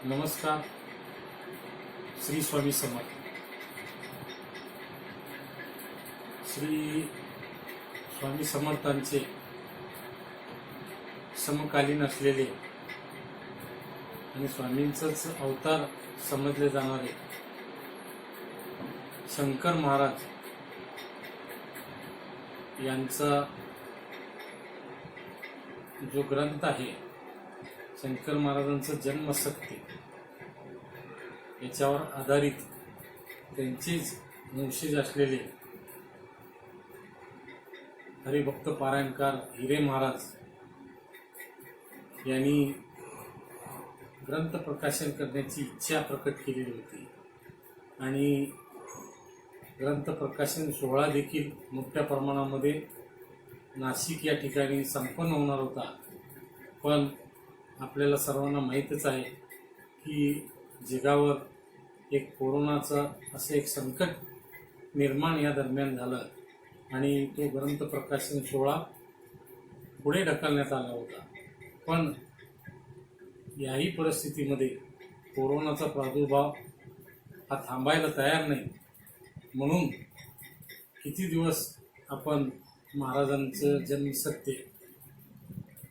नमस्कार. श्री स्वामी समर्थ. श्री स्वामी समर्थांचे समकालीन असलेले आणि स्वामींचंच अवतार समजले जाणारे शंकर महाराज यांचा जो ग्रंथ आहे, शंकर महाराजांचं जन्मसत्य, याच्यावर आधारित त्यांचेच वंशज असलेले हरिभक्त पारायणकार हिरे महाराज यांनी ग्रंथ प्रकाशन करण्याची इच्छा प्रकट केलेली होती आणि ग्रंथ प्रकाशन सोहळा देखील मोठ्या प्रमाणामध्ये नाशिक या ठिकाणी संपन्न होणार होता. पण आपल्याला सर्वांना माहीतच आहे की जगावर एक कोरोनाचा असं एक संकट निर्माण या दरम्यान झालं आणि तो ग्रंथ प्रकाशन सोहळा पुढे ढकलण्यात आला होता. पण याही परिस्थितीमध्ये कोरोनाचा प्रादुर्भाव हा थांबायला तयार नाही, म्हणून किती दिवस आपण महाराजांचं जन्मसत्य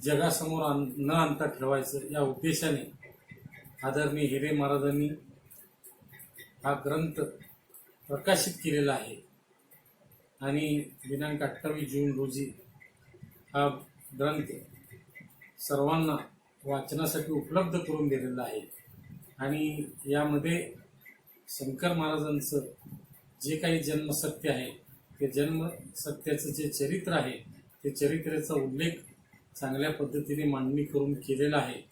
जगासमोर न आणता ठेवायचं या उद्देशाने आदरणीय हिरे महाराजांनी हा ग्रंथ प्रकाशित केलेला आहे आणि दिनांक 28 जून रोजी हा ग्रंथ सर्वांना वाचनासाठी उपलब्ध करून दिलेला आहे. आणि यामध्ये शंकर महाराजांचं जे काही जन्मसत्य आहे, ते जन्मसत्याचं जे चरित्र आहे, ते चरित्राचा उल्लेख चांगल्या पद्धतीने मांडणी करून केलेला आहे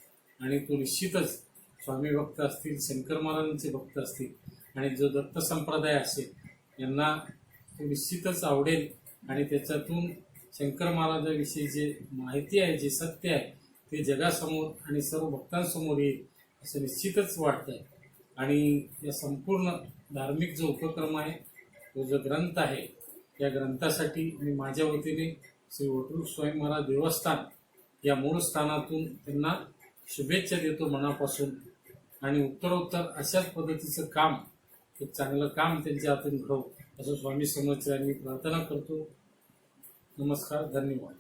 आणि तो निश्चितच स्वामी भक्त असतील, शंकर महाराजांचे भक्त असतील आणि जो दत्त संप्रदाय असेल यांना तो निश्चितच आवडेल आणि त्याच्यातून शंकर महाराजांविषयी जे माहिती आहे, जे सत्य आहे, ते जगासमोर आणि सर्व भक्तांसमोर येईल असं निश्चितच वाटतं. आणि या संपूर्ण धार्मिक जो उपक्रम आहे, तो जो ग्रंथ आहे, या ग्रंथासाठी मी माझ्या वतीने श्री वटरूप स्वामी महाराज देवस्थान या मूळ स्थानातून त्यांना शुभेच्छा देतो मनापासून आणि उत्तरोत्तर अशाच पद्धतीचं काम, एक चांगलं काम त्यांच्या हातून घडो असं स्वामी समर्थांनी प्रार्थना करतो. नमस्कार. धन्यवाद.